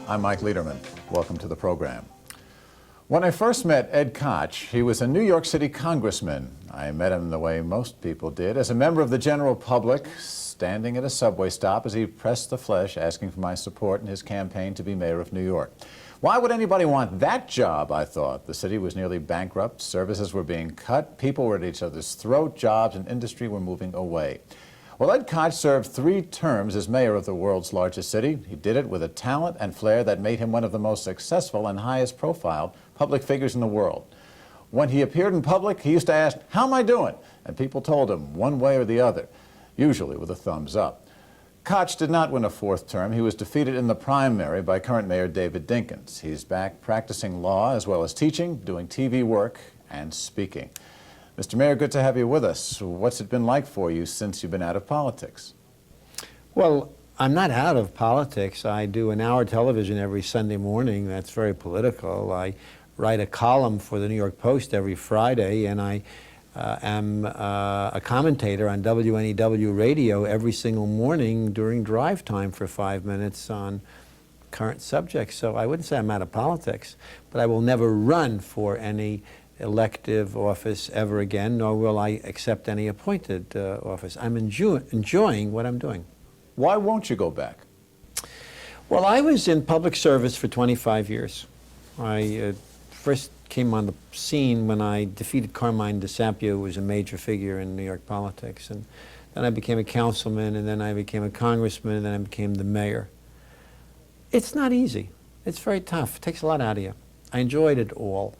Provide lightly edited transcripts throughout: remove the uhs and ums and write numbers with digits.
I'm Mike Leiderman. Welcome to the program. When I first met Ed Koch, he was a New York City congressman. I met him the way most people did, as a member of the general public, standing at a subway stop as he pressed the flesh, asking for my support in his campaign to be mayor of New York. Why would anybody want that job, I thought. The city was nearly bankrupt, services were being cut, people were at each other's throat, jobs and industry were moving away. Well, Ed Koch served 3 terms as mayor of the world's largest city. He did it with a talent and flair that made him one of the most successful and highest profile public figures in the world. When he appeared in public, he used to ask, "How am I doing?" And people told him one way or the other, usually with a thumbs up. Koch did not win a 4th term. He was defeated in the primary by current Mayor David Dinkins. He's back practicing law as well as teaching, doing TV work, and speaking. Mr. Mayor, good to have you with us. What's it been like for you since you've been out of politics? Well, I'm not out of politics. I do an hour television every Sunday morning that's very political. I write a column for the New York Post every Friday, and I am a commentator on WNEW radio every single morning during drive time for 5 minutes on current subjects. So I wouldn't say I'm out of politics, but I will never run for any elective office ever again, nor will I accept any appointed office. I'm enjoying what I'm doing. Why won't you go back? Well, I was in public service for 25 years. I first came on the scene when I defeated Carmine DeSapio, who was a major figure in New York politics. And then I became a councilman, and then I became a congressman, and then I became the mayor. It's not easy. It's very tough. It takes a lot out of you. I enjoyed it all.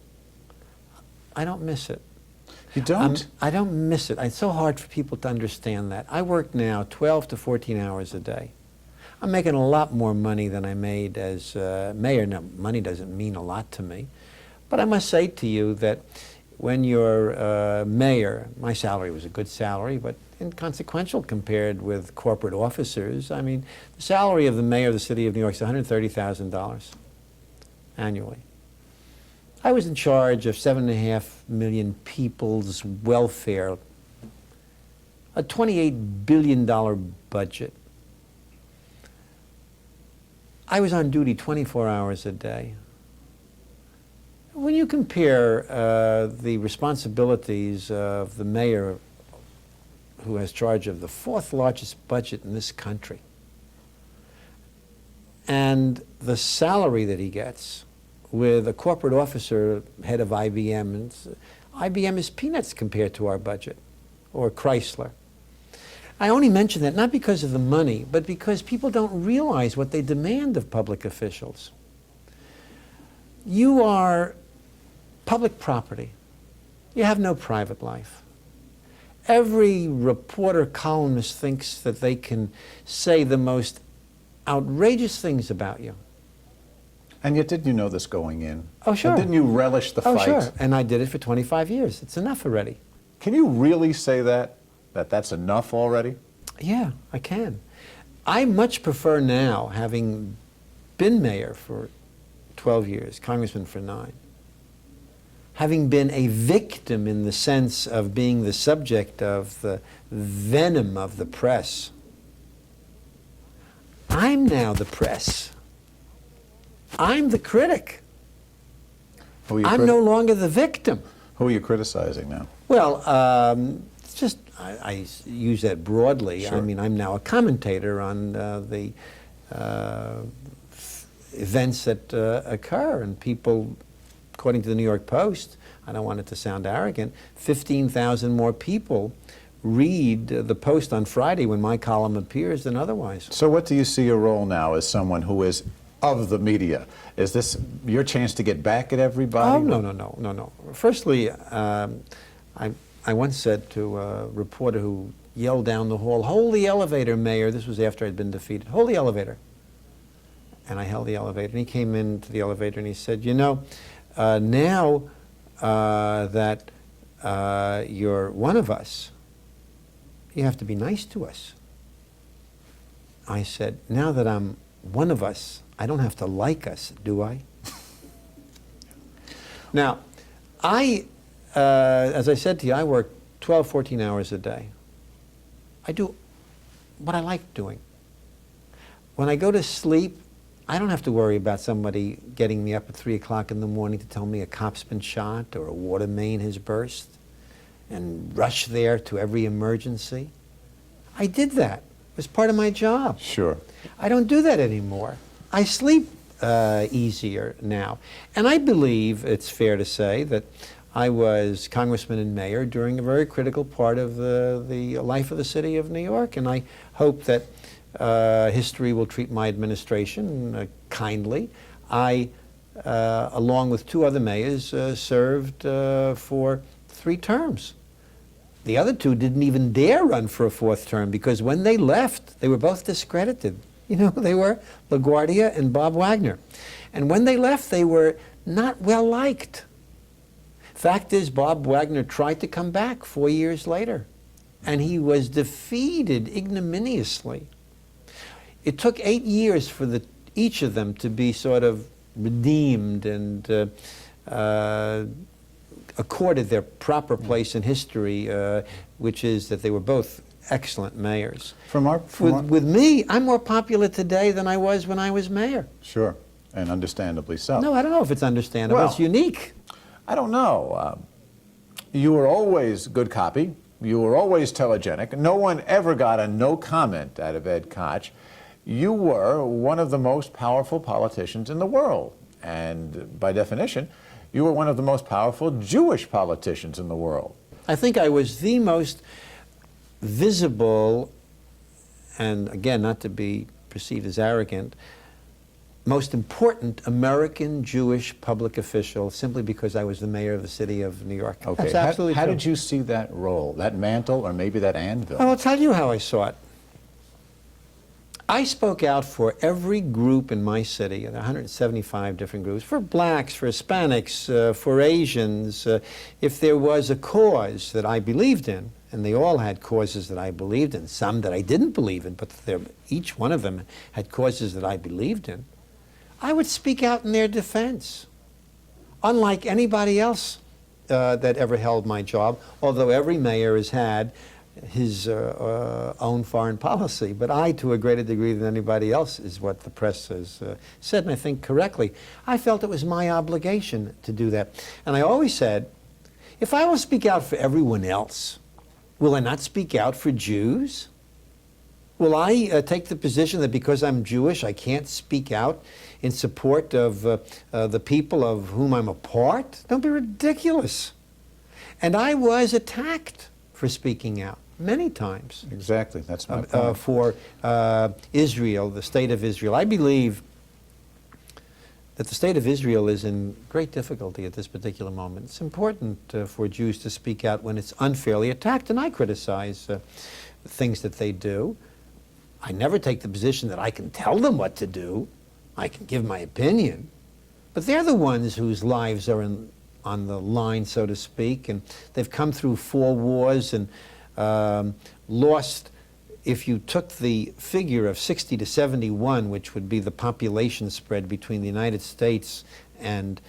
I don't miss it. You don't? I don't miss it. It's so hard for people to understand that. I work now 12 to 14 hours a day. I'm making a lot more money than I made as mayor. Now, money doesn't mean a lot to me. But I must say to you that when you're mayor, my salary was a good salary, but inconsequential compared with corporate officers. I mean, the salary of the mayor of the city of New York is $130,000 annually. I was in charge of 7.5 million people's welfare, a $28 billion budget. I was on duty 24 hours a day. When you compare the responsibilities of the mayor who has charge of the 4th largest budget in this country and the salary that he gets with a corporate officer, head of IBM, and IBM is peanuts compared to our budget, or Chrysler. I only mention that not because of the money, but because people don't realize what they demand of public officials. You are public property. You have no private life. Every reporter, columnist thinks that they can say the most outrageous things about you. And yet, didn't you know this going in? Oh, sure. And didn't you relish the fight? Oh, sure. And I did it for 25 years. It's enough already. Can you really say that that's enough already? Yeah, I can. I much prefer now, having been mayor for 12 years, congressman for 9, having been a victim in the sense of being the subject of the venom of the press. I'm now the press. I'm the critic. I'm no longer the victim. Who are you criticizing now? Well, it's just, I use that broadly. Sure. I mean, I'm now a commentator on the events that occur, and people, according to the New York Post, I don't want it to sound arrogant, 15,000 more people read the Post on Friday when my column appears than otherwise. So what do you see your role now as someone who is of the media? Is this your chance to get back at everybody? Oh, no. Firstly, I once said to a reporter who yelled down the hall, "Hold the elevator, Mayor." This was after I'd been defeated. "Hold the elevator." And I held the elevator, and he came into the elevator and he said, "You know, now that you're one of us, you have to be nice to us." I said, "Now that I'm one of us, I don't have to like us, do I?" Now, as I said to you, I work 12, 14 hours a day. I do what I like doing. When I go to sleep, I don't have to worry about somebody getting me up at 3 o'clock in the morning to tell me a cop's been shot or a water main has burst and rush there to every emergency. I did that. It was part of my job. Sure. I don't do that anymore. I sleep easier now. And I believe it's fair to say that I was congressman and mayor during a very critical part of the life of the city of New York, and I hope that history will treat my administration kindly. I, along with 2 other mayors, served for 3 terms. The other 2 didn't even dare run for a 4th term because when they left, they were both discredited. You know who they were? LaGuardia and Bob Wagner. And when they left, they were not well liked. Fact is, Bob Wagner tried to come back 4 years later, and he was defeated ignominiously. It took 8 years for each of them to be sort of redeemed and accorded their proper place in history, which is that they were both excellent mayors. With me, I'm more popular today than I was when I was mayor. Sure, and understandably so. No, I don't know if it's understandable. Well, it's unique. I don't know. You were always good copy. You were always telegenic. No one ever got a no comment out of Ed Koch. You were one of the most powerful politicians in the world. And by definition, you were one of the most powerful Jewish politicians in the world. I think I was the most visible, and again, not to be perceived as arrogant, most important American Jewish public official simply because I was the mayor of the city of New York. Okay. That's absolutely how true. did you see that role, that mantle, or maybe that anvil? I'll tell you how I saw it. I spoke out for every group in my city, 175 different groups, for blacks, for Hispanics, for Asians. If there was a cause that I believed in, and they all had causes that I believed in, some that I didn't believe in, but each one of them had causes that I believed in, I would speak out in their defense, unlike anybody else that ever held my job, although every mayor has had his own foreign policy. But I, to a greater degree than anybody else, is what the press has said, and I think correctly. I felt it was my obligation to do that. And I always said, if I will speak out for everyone else, will I not speak out for Jews? Will I take the position that because I'm Jewish, I can't speak out in support of the people of whom I'm a part? Don't be ridiculous. And I was attacked for speaking out many times. Exactly, that's my point. For Israel, the state of Israel. I believe that the state of Israel is in great difficulty at this particular moment. It's important for Jews to speak out when it's unfairly attacked, and I criticize things that they do. I never take the position that I can tell them what to do. I can give my opinion. But they're the ones whose lives are on the line, so to speak, and they've come through 4 wars and lost, if you took the figure of 60 to 71, which would be the population spread between the United States and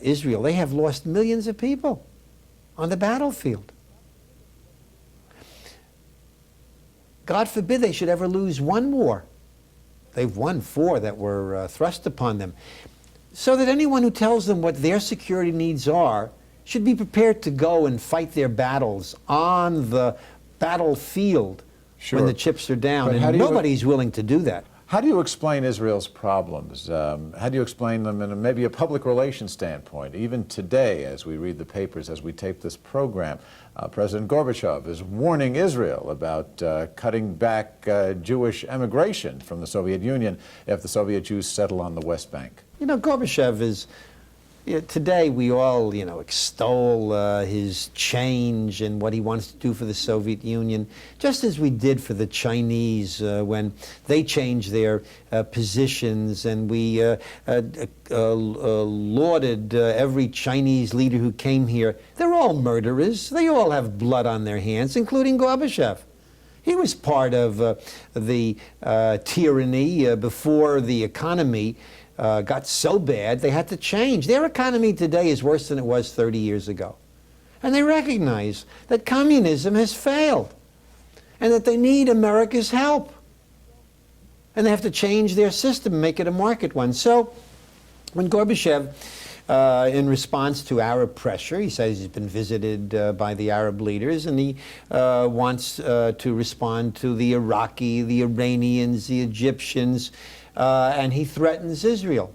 Israel, they have lost millions of people on the battlefield. God forbid they should ever lose one war. They've won 4 that were thrust upon them. So that anyone who tells them what their security needs are should be prepared to go and fight their battles on the battlefield when the chips are down. But and nobody's willing to do that. How do you explain Israel's problems? How do you explain them in maybe a public relations standpoint? Even today, as we read the papers, as we tape this program, President Gorbachev is warning Israel about cutting back Jewish emigration from the Soviet Union if the Soviet Jews settle on the West Bank. You know, Gorbachev is, today we all, extol his change and what he wants to do for the Soviet Union, just as we did for the Chinese when they changed their positions, and we lauded every Chinese leader who came here. They're all murderers. They all have blood on their hands, including Gorbachev. He was part of the tyranny before the economy got so bad they had to change. Their economy today is worse than it was 30 years ago. And they recognize that communism has failed and that they need America's help. And they have to change their system and make it a market one. So when Gorbachev, in response to Arab pressure, he says he's been visited by the Arab leaders, and he wants to respond to the Iraqi, the Iranians, the Egyptians, and he threatens Israel.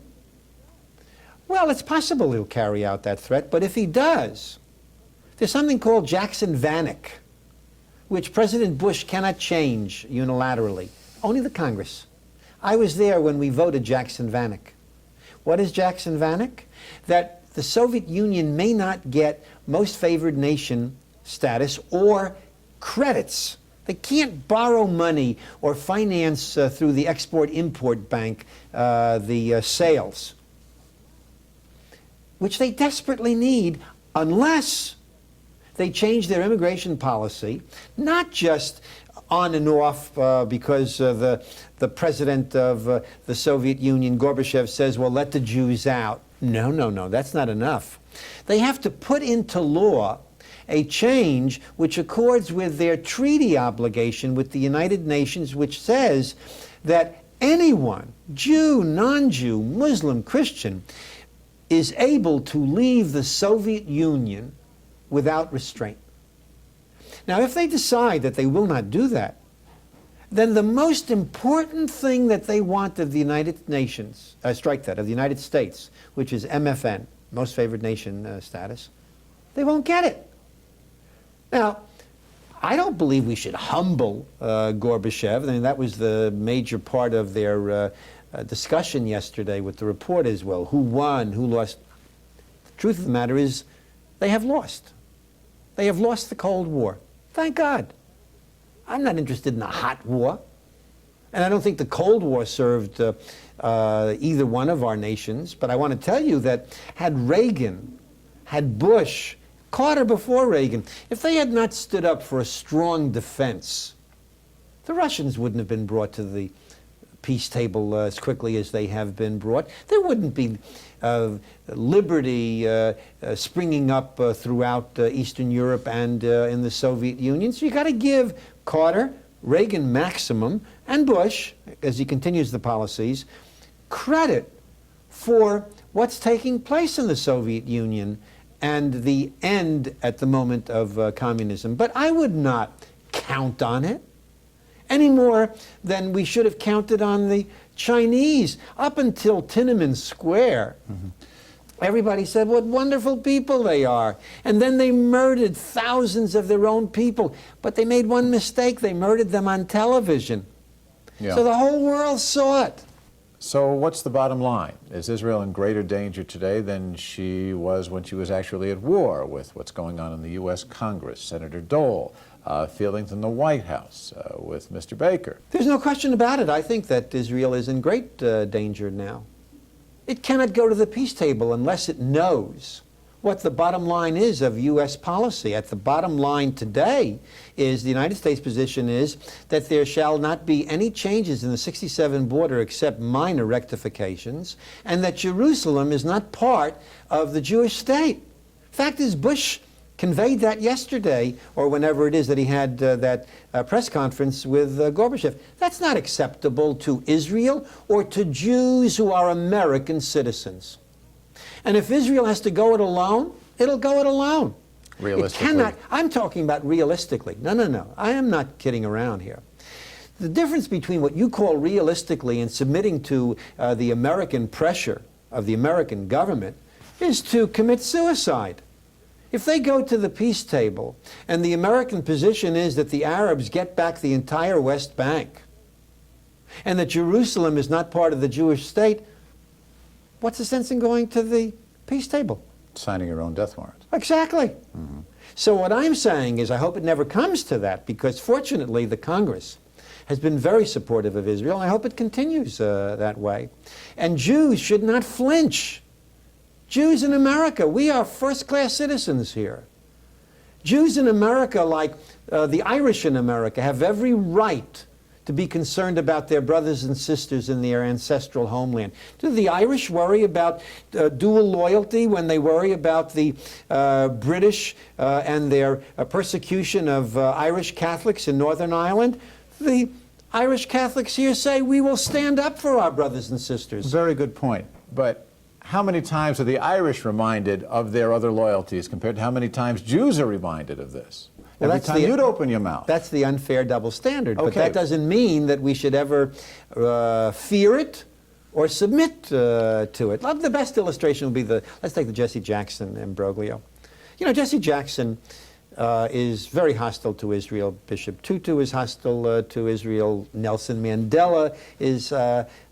Well, it's possible he'll carry out that threat, but if he does, there's something called Jackson-Vanik, which President Bush cannot change unilaterally. Only the Congress. I was there when we voted Jackson-Vanik. What is Jackson-Vanik? That the Soviet Union may not get most favored nation status or credits. They can't borrow money or finance through the Export-Import Bank the sales, which they desperately need unless they change their immigration policy, not just on and off because the president of the Soviet Union, Gorbachev, says, well, let the Jews out. No, that's not enough. They have to put into law a change which accords with their treaty obligation with the United Nations, which says that anyone, Jew, non-Jew, Muslim, Christian, is able to leave the Soviet Union without restraint. Now, if they decide that they will not do that, then the most important thing that they want of the United Nations, strike that, of the United States, which is MFN, most favored nation status, they won't get it. Now, I don't believe we should humble Gorbachev. I mean, that was the major part of their discussion yesterday with the reporters. Well, who won, who lost? The truth of the matter is they have lost. They have lost the Cold War. Thank God. I'm not interested in a hot war. And I don't think the Cold War served either one of our nations. But I want to tell you that had Reagan, had Bush, Carter before Reagan, if they had not stood up for a strong defense, the Russians wouldn't have been brought to the peace table as quickly as they have been brought. There wouldn't be liberty springing up throughout Eastern Europe and in the Soviet Union. So you got to give Carter, Reagan maximum, and Bush, as he continues the policies, credit for what's taking place in the Soviet Union and the end at the moment of communism. But I would not count on it any more than we should have counted on the Chinese. Up until Tiananmen Square, everybody said what wonderful people they are. And then they murdered thousands of their own people. But they made one mistake. They murdered them on television. Yeah. So the whole world saw it. So what's the bottom line? Is Israel in greater danger today than she was when she was actually at war with what's going on in the U.S. Congress? Senator Dole, feelings in the White House with Mr. Baker. There's no question about it. I think that Israel is in great danger now. It cannot go to the peace table unless it knows what the bottom line is of U.S. policy. At the bottom line today is the United States position is that there shall not be any changes in the 67 border except minor rectifications, and that Jerusalem is not part of the Jewish state. Fact is, Bush conveyed that yesterday, or whenever it is that he had that press conference with Gorbachev. That's not acceptable to Israel or to Jews who are American citizens. And if Israel has to go it alone, it'll go it alone. Realistically? It cannot. I'm talking about realistically. No. I am not kidding around here. The difference between what you call realistically and submitting to the American pressure of the American government is to commit suicide. If they go to the peace table and the American position is that the Arabs get back the entire West Bank and that Jerusalem is not part of the Jewish state, what's the sense in going to the peace table? Signing your own death warrant. Exactly. Mm-hmm. So what I'm saying is I hope it never comes to that, because fortunately the Congress has been very supportive of Israel. I hope it continues that way. And Jews should not flinch. Jews in America, we are first-class citizens here. Jews in America, like the Irish in America, have every right to be concerned about their brothers and sisters in their ancestral homeland. Do the Irish worry about dual loyalty when they worry about the British and their persecution of Irish Catholics in Northern Ireland? The Irish Catholics here say we will stand up for our brothers and sisters. Very good point. But how many times are the Irish reminded of their other loyalties compared to how many times Jews are reminded of this? Well, Every time you'd open your mouth. That's the unfair double standard. But Okay. that doesn't mean that we should ever fear it or submit to it. The best illustration would be let's take the Jesse Jackson imbroglio. You know, Jesse Jackson is very hostile to Israel. Bishop Tutu is hostile to Israel. Nelson Mandela is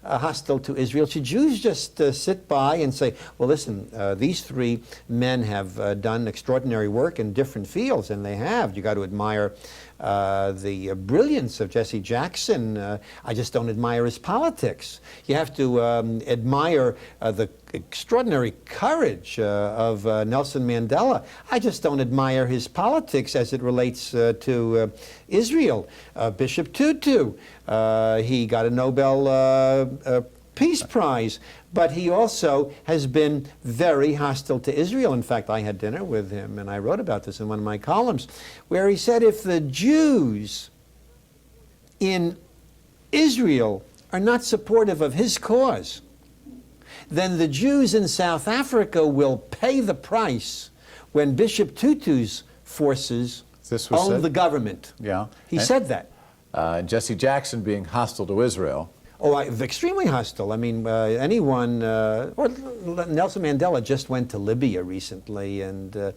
hostile to Israel. Should Jews just sit by and say, well, listen, these three men have done extraordinary work in different fields, and they have. You got to admire the brilliance of Jesse Jackson. I just don't admire his politics. You have to admire the extraordinary courage of Nelson Mandela. I just don't admire his politics as it relates to Israel. Bishop Tutu, he got a Nobel Peace Prize, but he also has been very hostile to Israel. In fact, I had dinner with him, and I wrote about this in one of my columns, where he said if the Jews in Israel are not supportive of his cause, then the Jews in South Africa will pay the price when Bishop Tutu's forces own the government. Yeah. He said that. Jesse Jackson being hostile to Israel. Oh, extremely hostile. I mean, anyone, or Nelson Mandela just went to Libya recently and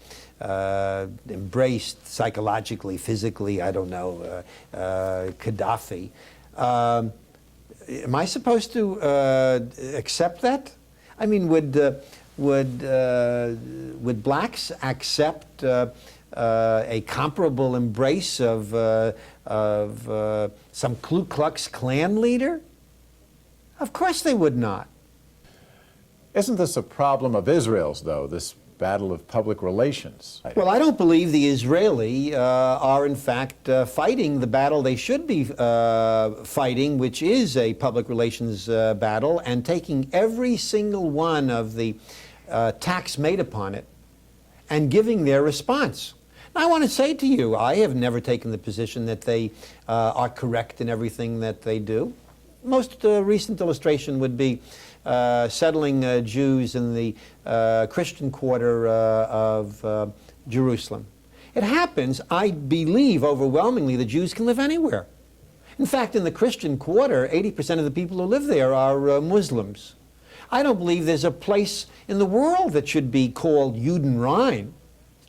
embraced psychologically, physically, I don't know, Gaddafi. Am I supposed to accept that? I mean, would blacks accept a comparable embrace of some Ku Klux Klan leader? Of course they would not. Isn't this a problem of Israel's, though, this battle of public relations? Well, I don't believe the Israeli are, in fact, fighting the battle they should be fighting, which is a public relations battle, and taking every single one of the attacks made upon it and giving their response. Now, I want to say to you, I have never taken the position that they are correct in everything that they do. Most recent illustration would be settling Jews in the Christian quarter of Jerusalem. It happens, I believe, overwhelmingly, that Jews can live anywhere. In fact, in the Christian quarter, 80% of the people who live there are Muslims. I don't believe there's a place in the world that should be called Judenrein.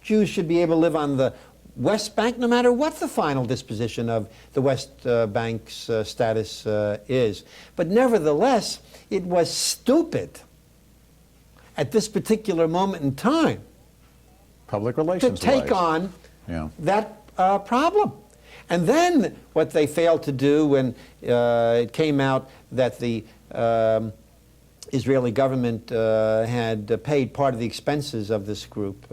Jews should be able to live on the West Bank, no matter what the final disposition of the West Bank's status is. But nevertheless, it was stupid at this particular moment in time Public relations to take on that problem. And then what they failed to do when it came out that the Israeli government had paid part of the expenses of this group.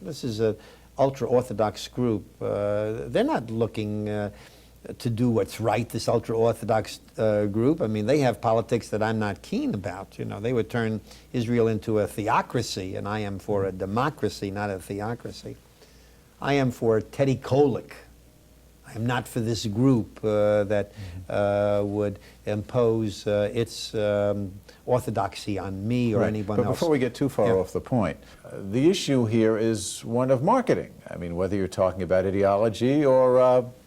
This is an ultra-Orthodox group. They're not looking to do what's right, this ultra-Orthodox group. I mean, they have politics that I'm not keen about. You know, they would turn Israel into a theocracy, and I am for a democracy, not a theocracy. I am for Teddy Koch. I am not for this group that would impose its orthodoxy on me or anyone else. But before we get too far off the point, the issue here is one of marketing. I mean, whether you're talking about ideology or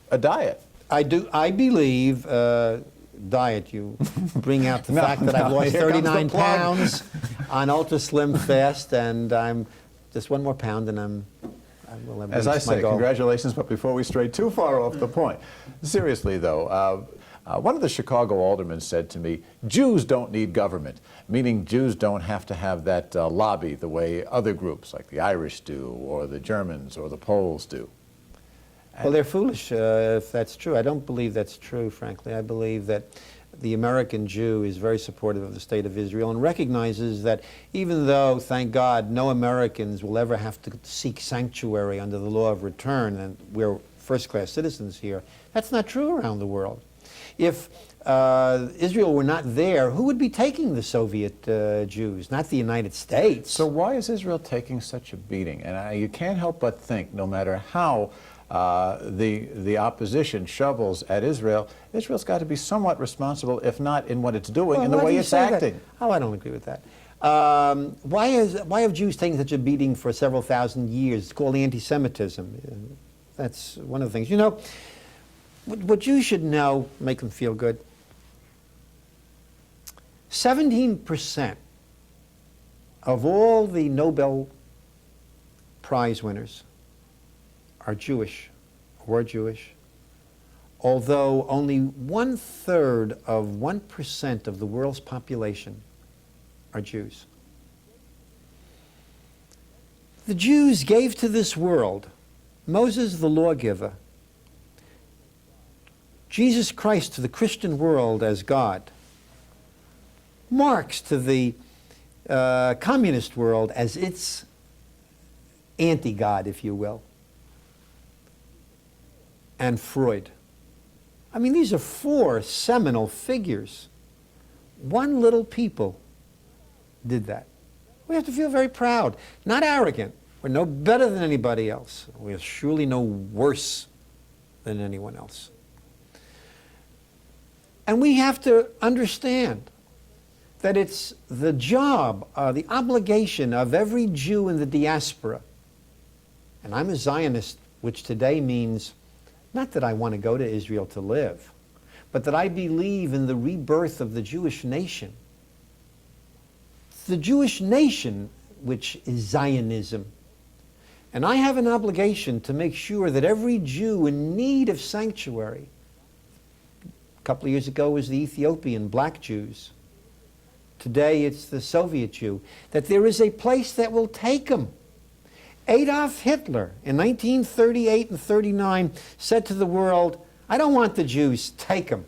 a diet. I believe diet. You bring out the fact that I've lost 39 pounds on Ultra Slim Fast, and I'm just one more pound, and I will have As I say, my goal. congratulations, but before we stray too far off the point, seriously though, one of the Chicago aldermen said to me, Jews don't need government, meaning Jews don't have to have that lobby the way other groups like the Irish do, or the Germans, or the Poles do. Well, they're foolish if that's true. I don't believe that's true, frankly. I believe that the American Jew is very supportive of the state of Israel and recognizes that even though, thank God, no Americans will ever have to seek sanctuary under the law of return, and we're first-class citizens here, that's not true around the world. If Israel were not there, who would be taking the Soviet Jews? Not the United States. So why is Israel taking such a beating? And you can't help but think, no matter how the opposition shovels at Israel, Israel's got to be somewhat responsible, if not in what it's doing, in the way it's acting. Oh, I don't agree with that. Why have Jews taken such a beating for several thousand years? It's called anti-Semitism. That's one of the things. You know, what Jews should know, make them feel good. 17% of all the Nobel Prize winners are Jewish, were Jewish, although only 1/3 of 1% of the world's population are Jews. The Jews gave to this world Moses the lawgiver, Jesus Christ to the Christian world as God, Marx to the communist world as its anti-God, if you will, and Freud. I mean, these are 4 seminal figures. One little people did that. We have to feel very proud, not arrogant. We're no better than anybody else. We're surely no worse than anyone else. And we have to understand that it's the job, the obligation of every Jew in the diaspora. And I'm a Zionist, which today means not that I want to go to Israel to live, but that I believe in the rebirth of the Jewish nation. The Jewish nation, which is Zionism. And I have an obligation to make sure that every Jew in need of sanctuary, a couple of years ago was the Ethiopian black Jews, today it's the Soviet Jew, that there is a place that will take them. Adolf Hitler in 1938 and 39 said to the world, I don't want the Jews, take them.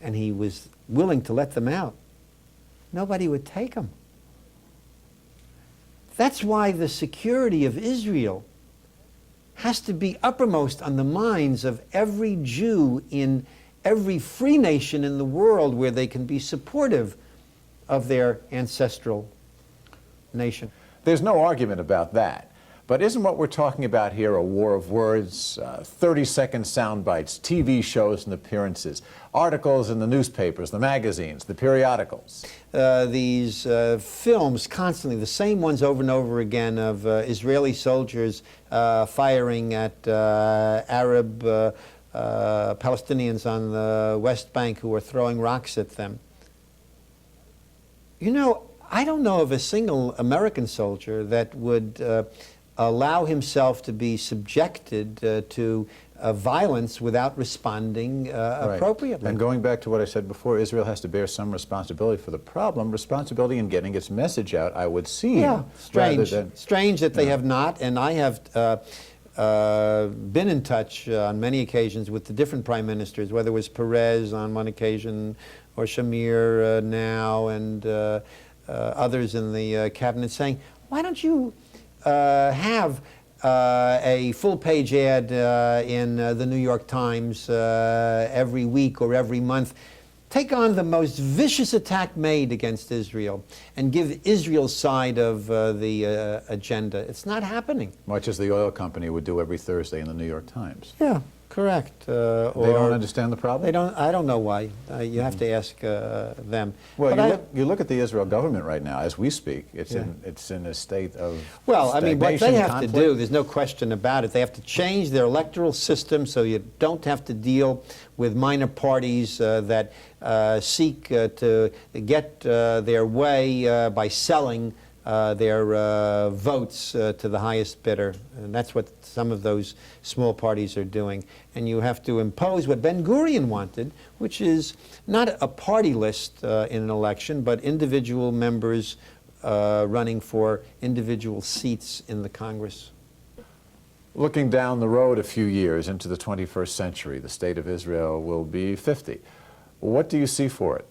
And he was willing to let them out. Nobody would take them. That's why the security of Israel has to be uppermost on the minds of every Jew in every free nation in the world where they can be supportive of their ancestral nation. There's no argument about that. But isn't what we're talking about here a war of words, 30-second sound bites, TV shows and appearances, articles in the newspapers, the magazines, the periodicals? These films constantly, the same ones over and over again, of Israeli soldiers firing at Arab Palestinians on the West Bank who are throwing rocks at them. You know, I don't know of a single American soldier that would allow himself to be subjected to violence without responding appropriately. And going back to what I said before, Israel has to bear some responsibility for the problem, responsibility in getting its message out, I would seem. Yeah, strange. Strange that they have not, and I have been in touch on many occasions with the different prime ministers, whether it was Perez on one occasion or Shamir now, and others in the cabinet, saying, why don't you have a full-page ad in the New York Times every week or every month? Take on the most vicious attack made against Israel and give Israel's side of the agenda. It's not happening. Much as the oil company would do every Thursday in the New York Times. Yeah, correct. They don't understand the problem? They don't. I don't know why. You have to ask them. Well, you look at the Israel government right now, as we speak. It's in a state of Well, I mean, what they have conflict. to do, there's no question about it. They have to change their electoral system so you don't have to deal with minor parties that seek to get their way by selling their votes to the highest bidder. And that's what some of those small parties are doing. And you have to impose what Ben-Gurion wanted, which is not a party list in an election, but individual members running for individual seats in the Congress. Looking down the road a few years into the 21st century, the state of Israel will be 50. What do you see for it?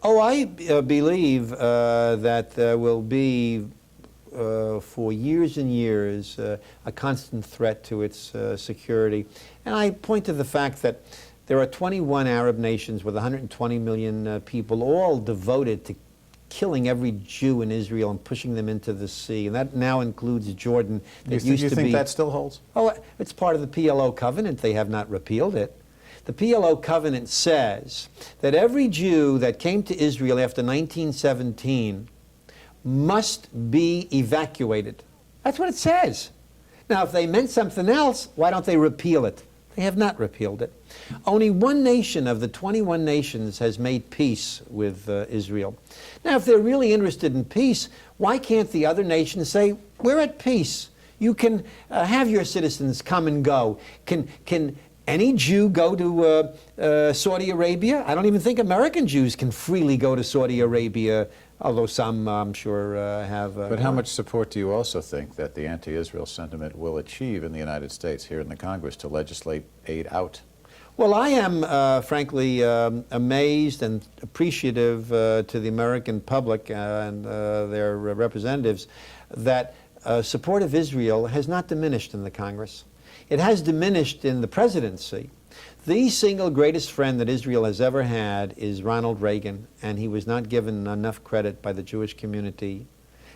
Oh, I believe that there will be, for years and years, a constant threat to its security. And I point to the fact that there are 21 Arab nations with 120 million people, all devoted to killing every Jew in Israel and pushing them into the sea, and that now includes Jordan. That You think that still holds? Oh, it's part of the PLO covenant. They have not repealed it. The PLO covenant says that every Jew that came to Israel after 1917 must be evacuated. That's what it says. Now, if they meant something else, why don't they repeal it? They have not repealed it. Only one nation of the 21 nations has made peace with Israel. Now, if they're really interested in peace, why can't the other nations say, we're at peace? You can have your citizens come and go. Can any Jew go to Saudi Arabia? I don't even think American Jews can freely go to Saudi Arabia, although some, I'm sure, have. But how much support do you also think that the anti-Israel sentiment will achieve in the United States, here in the Congress, to legislate aid out? Well, I am, frankly, amazed and appreciative to the American public and their representatives that support of Israel has not diminished in the Congress. It has diminished in the presidency. The single greatest friend that Israel has ever had is Ronald Reagan, and he was not given enough credit by the Jewish community.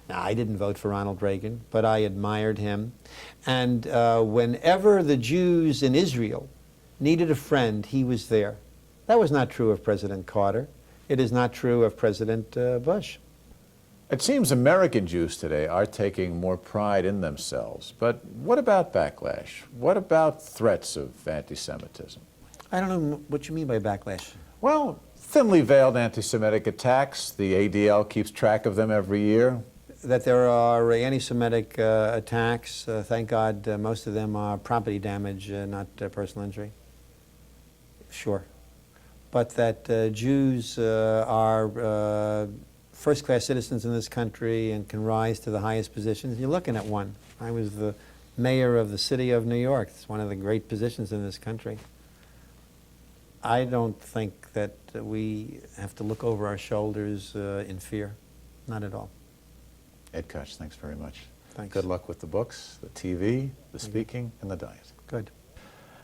Now, I didn't vote for Ronald Reagan, but I admired him. And whenever the Jews in Israel needed a friend, he was there. That was not true of President Carter. It is not true of President Bush. It seems American Jews today are taking more pride in themselves. But what about backlash? What about threats of anti-Semitism? I don't know what you mean by backlash. Well, thinly veiled anti-Semitic attacks. The ADL keeps track of them every year. That there are anti-Semitic attacks, thank God most of them are property damage, not personal injury. Sure. But that Jews are first-class citizens in this country and can rise to the highest positions. You're looking at one. I was the mayor of the city of New York. It's one of the great positions in this country. I don't think that we have to look over our shoulders in fear. Not at all. Ed Koch, thanks very much. Thanks. Good luck with the books, the TV, the speaking, and the diet. Good.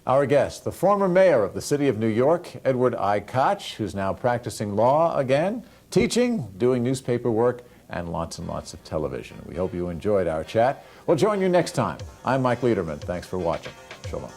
Our guest, the former mayor of the city of New York, Edward I. Koch, who's now practicing law again, teaching, doing newspaper work, and lots of television. We hope you enjoyed our chat. We'll join you next time. I'm Mike Leiderman. Thanks for watching. Shalom.